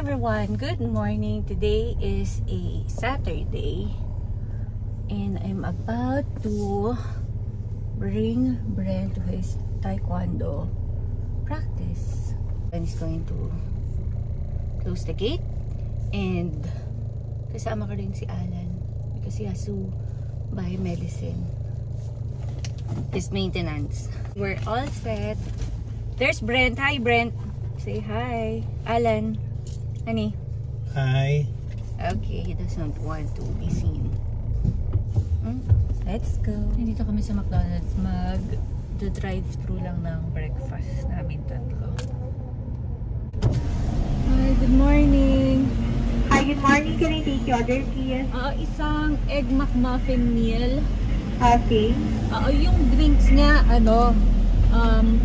everyone, good morning. Today is a Saturday and I'm about to bring Brent to his taekwondo practice. And he's going to close the gate and kasama ko rin si Alan because he has to buy medicine. His maintenance. We're all set. There's Brent. Hi Brent. Say hi. Alan. Honey. Hi. Okay, he doesn't want to be seen. Let's go. Nandito kami sa McDonald's. Mag-drive-thru lang ng breakfast namin tatlo. Hi, good morning. Hi, good morning. Can I take your order, please? Isang egg McMuffin meal. Okay. Yung drinks niya,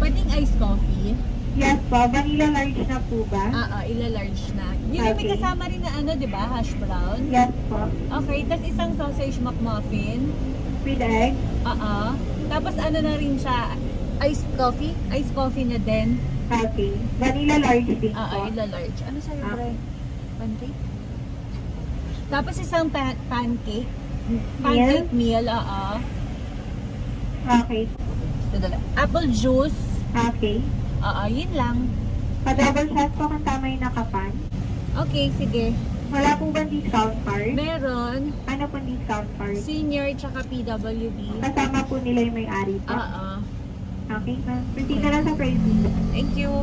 pwedeng iced coffee. Yes po. Vanilla large na po ba? Ila-large na. Yung may kasama rin na di ba? Hash brown? Yes po. Okay, tas isang sausage McMuffin. With egg? Tapos na rin siya, iced coffee? Iced coffee na din. Okay. Vanilla large din po. Ila-large. Ano sa'yo, pre? Pancake? Tapos isang pancake. Pancake meal, Okay. Apple juice. Okay. Yun lang. Pa-double shot po kung tama yung nakapan. Okay, sige. Wala po ba discount card? Meron. Ano po discount card? Senior tsaka PWD. Kasama po nila yung may-ari po. Okay, ma'am. Proceed na lang sa price. Thank you.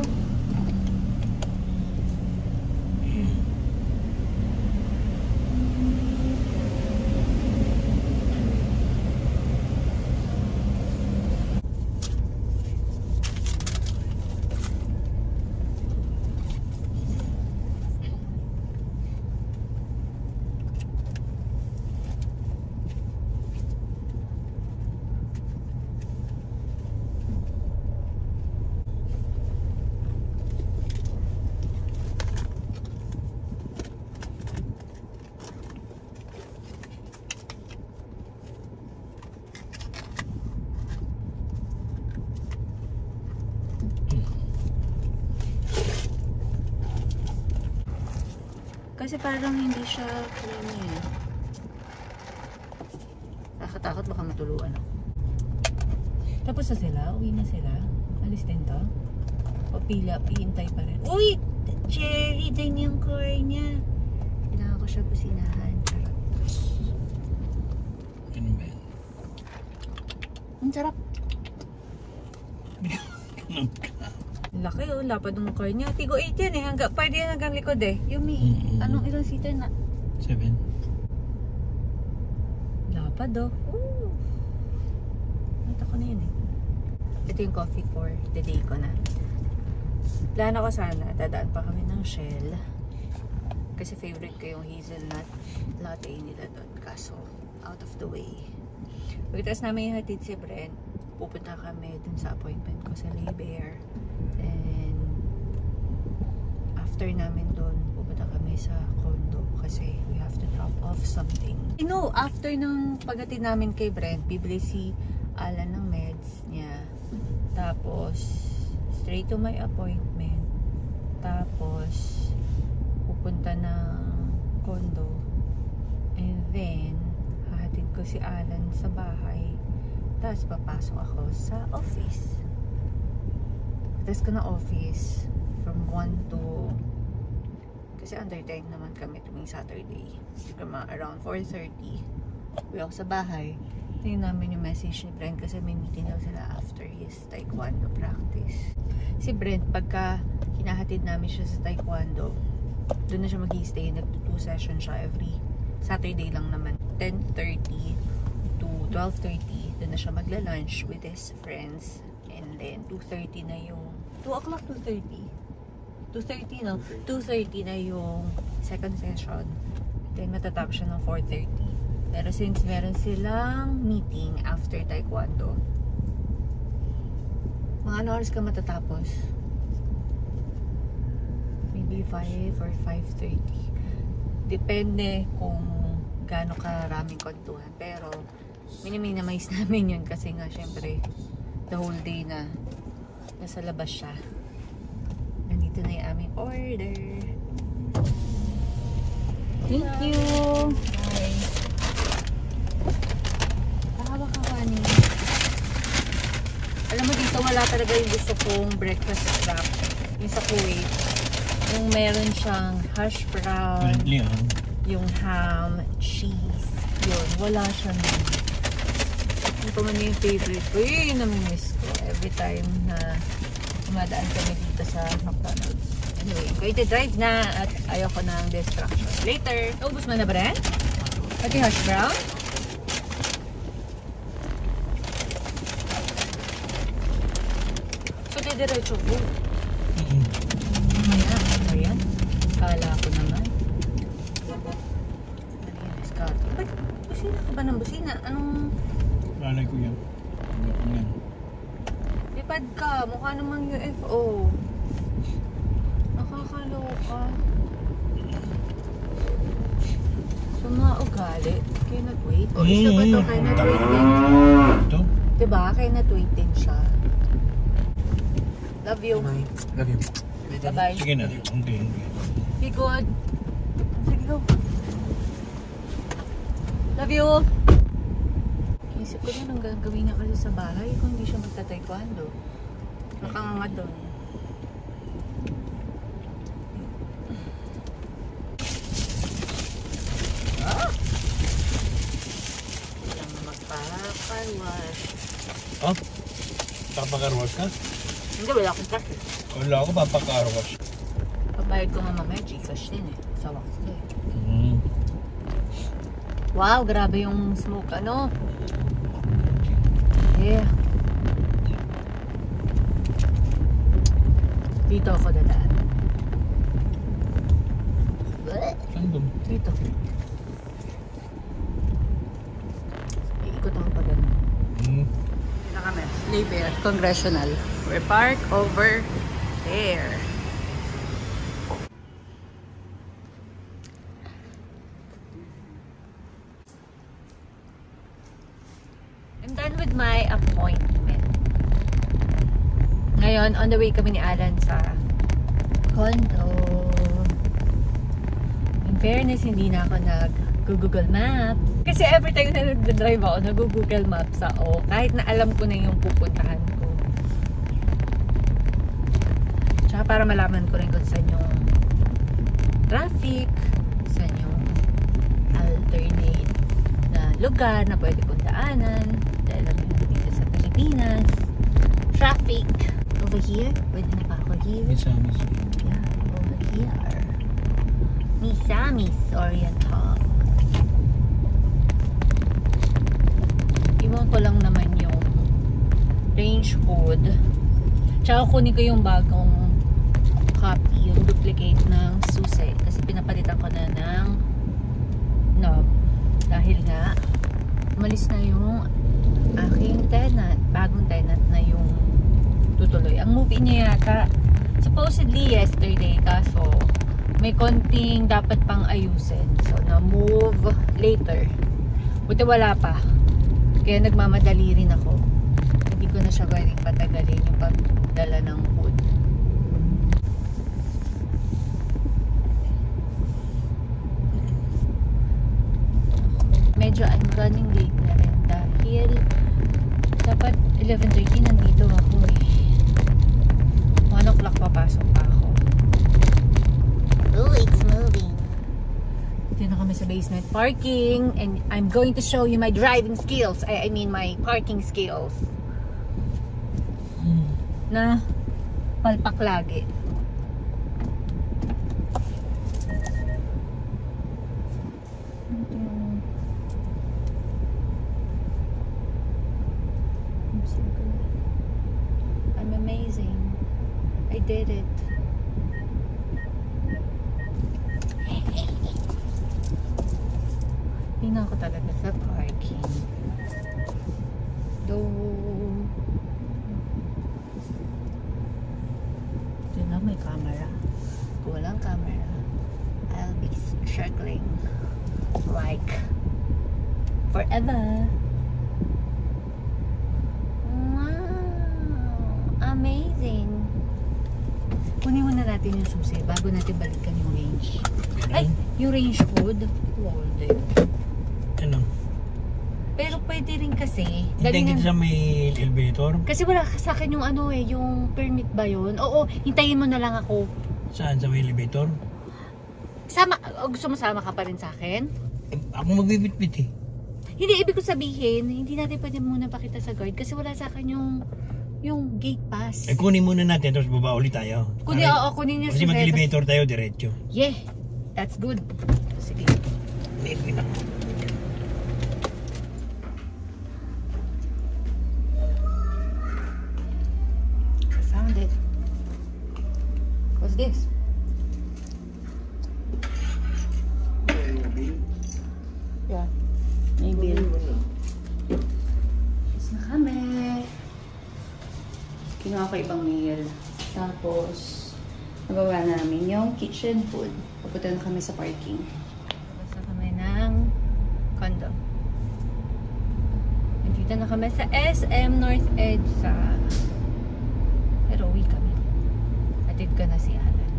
Kasi parang hindi siya creamy. Nakakatakot baka matuluan ako. Tapos na sila? Uwi na sila? Alis din to? O pila? Hihintay pa rin? Uy! Cherry din yung car niya. Kailangan ko siya pusinahan. Charot. Ano ba yan? Ang sarap. Laki lapad ng car niya. Tigo 8 yan pwede yan hanggang likod Yung may, anong ilang seater na? 7. Lapad Nata ko na yun Ito yung coffee for the day ko na. Plano ko sana, dadaan pa kami ng Shell. Kasi favorite ko yung hazelnut latte nila doon. Kaso, out of the way. Pagkatapos namin hatid si Brent, pupunta kami dun sa appointment ko sa Laybear. And after namin doon, pupunta kami sa condo kasi we have to drop off something. After ng paghatid namin kay Brent, bibili si Alan ng meds niya. Tapos, straight to my appointment. Tapos, pupunta ng condo. And then, hahatid ko si Alan sa bahay. Tapos, papasok ako sa office. Tapos ko na office from 1 to kasi under 10 naman kami tuwing Saturday. Siguro mga around 4:30 uwi ako sa bahay. Tingnan namin yung message ni Brent kasi may meeting daw sila after his taekwondo practice. Si Brent, pagka hinahatid namin siya sa taekwondo, doon na siya mag-i-stay. Nag-2 session siya every Saturday lang naman. 10:30 to 12:30 doon na siya magla-lunch with his friends. And then 2:30 na yung 2 o'clock, 2:30 no? 2:30 na yung second session. Then matatapos siya ng 4:30. Pero since meron silang meeting after taekwondo, mga ano oras ka matatapos? Maybe 5 or 5:30. Depende kung gaano karaming kwentuhan. Pero minimize namin yun kasi nga syempre the whole day na nasa labas siya. Nandito na yung aming order. Thank you. Bye. Kahawak ka, honey. Alam mo dito, wala talaga yung gusto kong breakfast wrap. Yung sa Kuwait. Yung meron siyang hash brown. Yung ham, cheese. Yun, wala siya nun. Yung pa man yung favorite ko. Yun yung namimiss ko. Every time na dumadaan kami dito sa McDonald's. Anyway, I'm going to drive na at ayoko ng distraction. Later! Naubos mo na ba rin? Pati hash brown? So, didiretso ko. Ayan. Kala ko naman. Malinis ka. Ba't busina ka ba ng busina? Anong... Lalay ko yan. Lipad ka. Mukha namang UFO. Nakakaloka. So, mga ugali. Cannot wait. O, isa ba ito? Cannot wait din. Ito? Diba? Cannot wait din siya. Love you. Love you. Bye-bye. Sige na. Okay. Be good. Sige, go. Love you. Isip ko na nang gagawin niya kasi sa bahay kung hindi siya magta-taekwondo. Nakanganga doon. Ah! Walang magpapawash. Oh? Papakarwas ka? Hindi, wala akong cash. Wala ako papakarwas. Pagbayad ko nga mamaya, Gcash din eh. Sa wax ko eh. Mm. Wow, grabe yung smoke, ano? Yeah. Dito ako dadaan. Saan doon? Dito. Iikot ako pa gano'n. Dito na kami. Labor, Congressional. We're parked over there. I'm done with my appointment. Ngayon, on the way kami ni Alan sa condo. In fairness, hindi na ako nag-Google Maps. Kasi every time na nag-drive ako, nag-Google Maps ako. Kahit na alam ko na yung pupuntahan ko. Tsaka para malaman ko rin kung saan yung traffic, saan yung alternate na lugar na pwede kong daanan. Dahil lang dito sa Pilipinas. Traffic. Over here? Pwede na ba ako here? Misamis. Yeah, over here. Misamis Oriental. Iwan ko lang naman yung range code. Tsaka kunin ko yung bagong copy, yung duplicate ng susi. Kasi pinapalitan ko na ng knob. Dahil nga, umalis na yung aking tenant. Bagong tenant na yung tutuloy. Ang movie niya yata, supposedly yesterday, kaso may konting dapat pang ayusin. So, na-move later. Buti wala pa. Kaya nagmamadali rin ako. Hindi ko na siya pwedeng patagalin yung pagdala ng food. Medyo I'm running late na rin dahil dapat 11:30 nandito ako eh. 1 o'clock papasok pa ako. Oh, it's moving. Dito na kami sa basement parking and I'm going to show you my driving skills. I mean my parking skills. Na palpak lagi. I'm amazing. I did it. Tingnan ko talaga sa parking. Ito na may camera. Kung walang camera, I'll be struggling like forever. Wow! Amazing! Kunin muna natin yung susi bago natin balikan yung lane. range. Ay, yung range hood. Golden. Ano? Pero pwede rin kasi. Hintayin kita sa may elevator? Kasi wala sa akin yung ano eh, yung permit ba yun? Oo, hintayin mo na lang ako. Saan? Sa may elevator? Gusto mo sama ka pa rin sa akin? Ako magbibit-bit eh. Hindi, ibig ko sabihin, hindi natin pwede muna pakita sa guard kasi wala sa akin yung gate pass. Kunin muna natin, tapos baba ulit tayo. Kunin niya kasi mag-elevator tayo diretso. Yeah, that's good. Sige. Maybe na. I found it. What's this? Yeah. Maybe. Yes na kami. Kinuha ko ibang meal. Tapos, nagawa namin yung kitchen food. Papunta na kami sa parking. Tapos na kami ng condo. Nandito na kami sa SM North EDSA. Pero uwi kami. Atid ko na si Alan.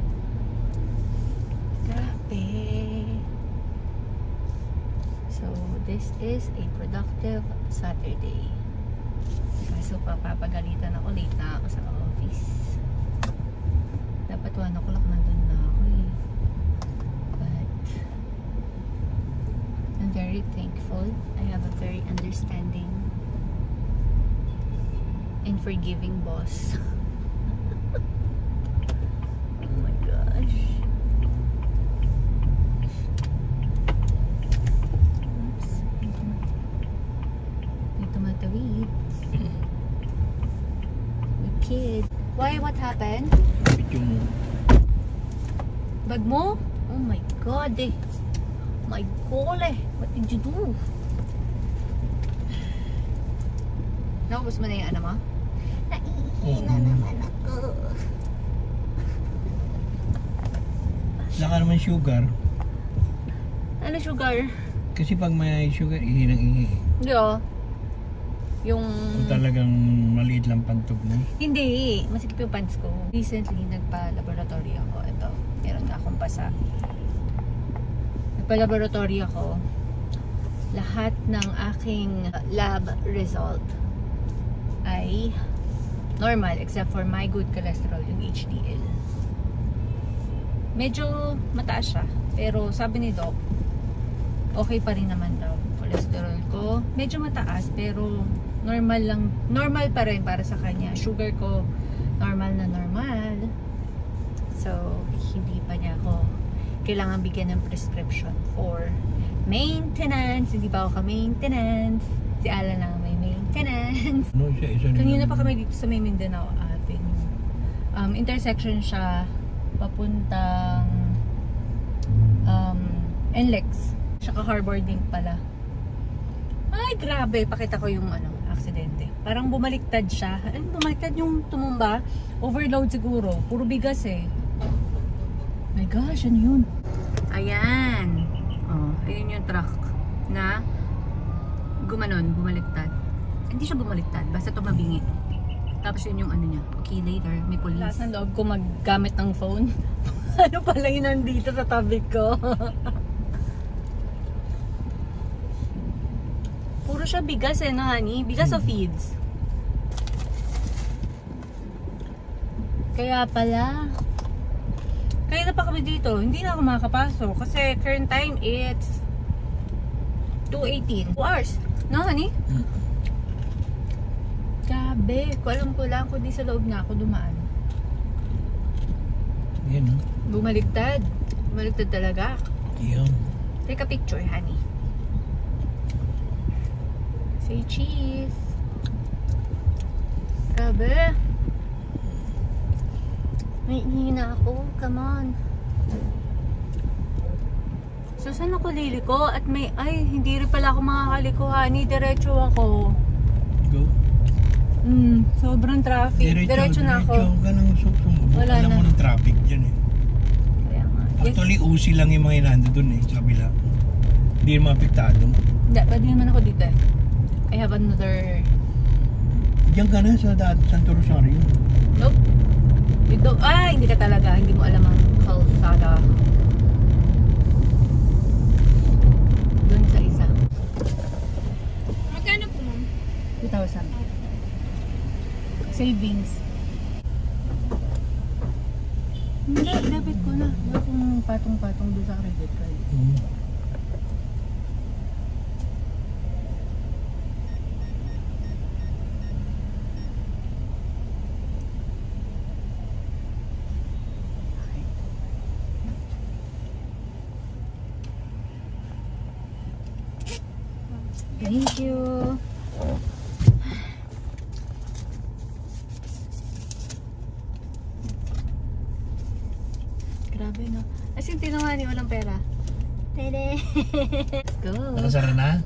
Grabe. So, this is a productive Saturday. Kaso papapagalitan ako, late na ako sa office. Dapat 1 o'clock nandun na ako eh. But, I'm very thankful. I have a very understanding and forgiving boss. Oh my gosh. Kid. Why? What happened? Yung bag mo? Oh my god eh. My god eh. What did you do? Naubos mo na yung ano mo? Naiihina naman ako. wala ka naman sugar. Ano sugar? Kasi pag may sugar, ihi ng ihi. Hindi oh. Yung... Kung talagang maliit lang pantog mo. Hindi. Masikip yung pants ko. Recently, nagpa-laboratory ako. Ito. Meron nga akong pasa. Nagpa-laboratory ako. Lahat ng aking lab result ay normal except for my good cholesterol, yung HDL. Medyo mataas siya. Pero sabi ni Doc, okay pa rin naman daw. Cholesterol ko, medyo mataas pero normal lang, normal pa rin para sa kanya. Sugar ko, normal na normal. So, hindi pa niya ako kailangan bigyan ng prescription for maintenance. Hindi pa ako ka-maintenance. Si Alan lang may maintenance. No, isa Kanina pa kami dito sa may Mindanao Avenue. Intersection siya papuntang NLEX. Tsaka Harbor din pala. Ay, grabe. Pakita ko yung aksidente. Parang bumaliktad siya. Bumaliktad yung tumumba. Overload siguro. Puro bigas eh. My gosh, ano yun? Ayan. Oh, ayun yung truck na gumanon, bumaliktad. Hindi siya bumaliktad. Basta tumabingi. Tapos yun yung niya. Okay, later. May police. Lahat ng loob ko maggamit ng phone. Ano pala yun nandito sa tabi ko? Puro siya bigas eh, no, honey? Bigas of feeds. Kaya pala. Kaya na pa kami dito. Hindi na ako makakapasok. Kasi current time it's 2:18. 2 hours. No, honey? Grabe. Alam ko lang kung di sa loob na ako dumaan. Yan, no? Bumaligtad. Bumaligtad talaga. Yan. Take a picture, honey. Say cheese. Grabe. May hina ako. Come on. So, saan ako liliko? At may... Ay, hindi rin pala ako makakaliko, honey. Diretso ako. Go. Sobrang traffic. Diretso na ako. Diretso ka nang sumubo. Wala Alam na. mo ng traffic dyan eh. Kaya nga. Actually, usi lang yung mga inando dun eh. Sa kabila. Hindi naman apektado. Hindi, pwede naman ako dito eh. I have another... Diyan ka na sa Santo Rosario. Nope. Dito, hindi ka talaga. Hindi mo alam ang kalsada. savings. Hindi, debit ko na. Wala kong patong-patong doon sa credit card. Thank you. Grabe, no? As in, tinawani, walang pera. Tere! Let's go! Nakasara na?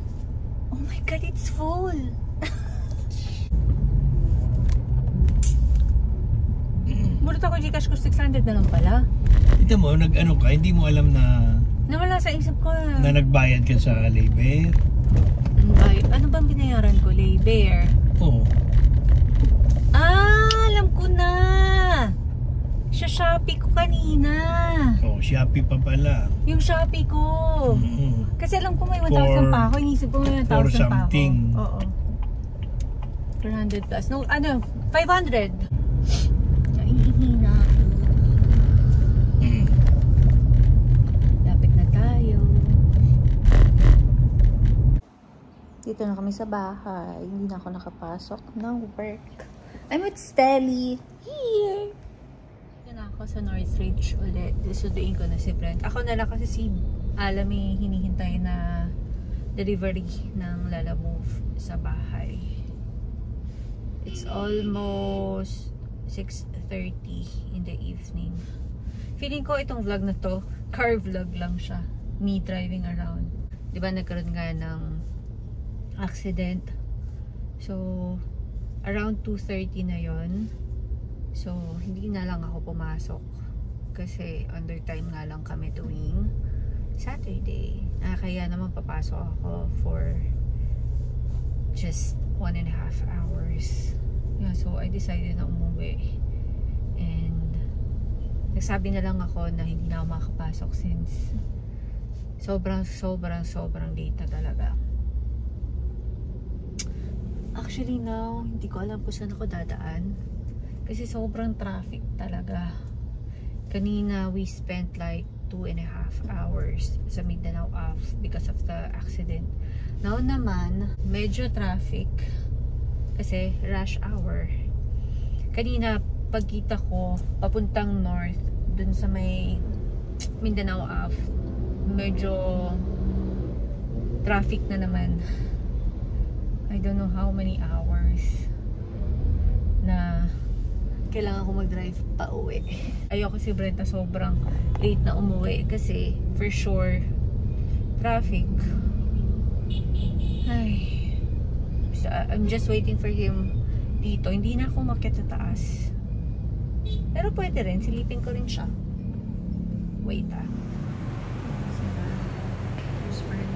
Oh my God, it's full! Mulot ako Gcash ko, 600 na lang pala. Ito mo, nag-ano ka, hindi mo alam na Nawala sa isip ko. na nagbayad ka sa labor? Ano bang binayaran ko? Labor. Oo. Alam ko na! Sa Shopee ko kanina. Oh, Shopee pa pala. Yung Shopee ko. Kasi alam ko may 1,000 pa ako. Inisip ko may 1,000 pa ako. something. Oo. 400 plus. No, 500. Naihihina ako. Lapit na tayo. Dito na kami sa bahay. Hindi na ako nakapasok ng work. I'm with Stelly. Here. Dito na ako sa Northridge ulit. Susuduin ko na si Brent. Ako na lang kasi si Alam hinihintay na delivery ng Lala Move sa bahay. It's almost 6:30 in the evening. Feeling ko itong vlog na to, car vlog lang siya. Me driving around. Diba nagkaroon nga ng accident. So, around 2:30 na yon. So, hindi na lang ako pumasok. Kasi under time nga lang kami tuwing Saturday. Kaya naman papasok ako for just 1.5 hours. Yeah, so I decided na umuwi. And nagsabi na lang ako na hindi na ako makakapasok since sobrang late na talaga. Actually now, hindi ko alam kung saan ako dadaan. Kasi sobrang traffic talaga. Kanina we spent like 2.5 hours sa Mindanao Ave because of the accident. Now naman, medyo traffic kasi rush hour. Kanina pagkita ko papuntang north dun sa may Mindanao Ave, medyo traffic na naman. I don't know how many hours na kailangan ko mag-drive pa uwi. Ayoko si Brenta sobrang late na umuwi kasi for sure traffic. Ay. So, I'm just waiting for him dito. Hindi na ako umakyat sa taas. Pero pwede rin. Silipin ko rin siya. Wait Here's Brent.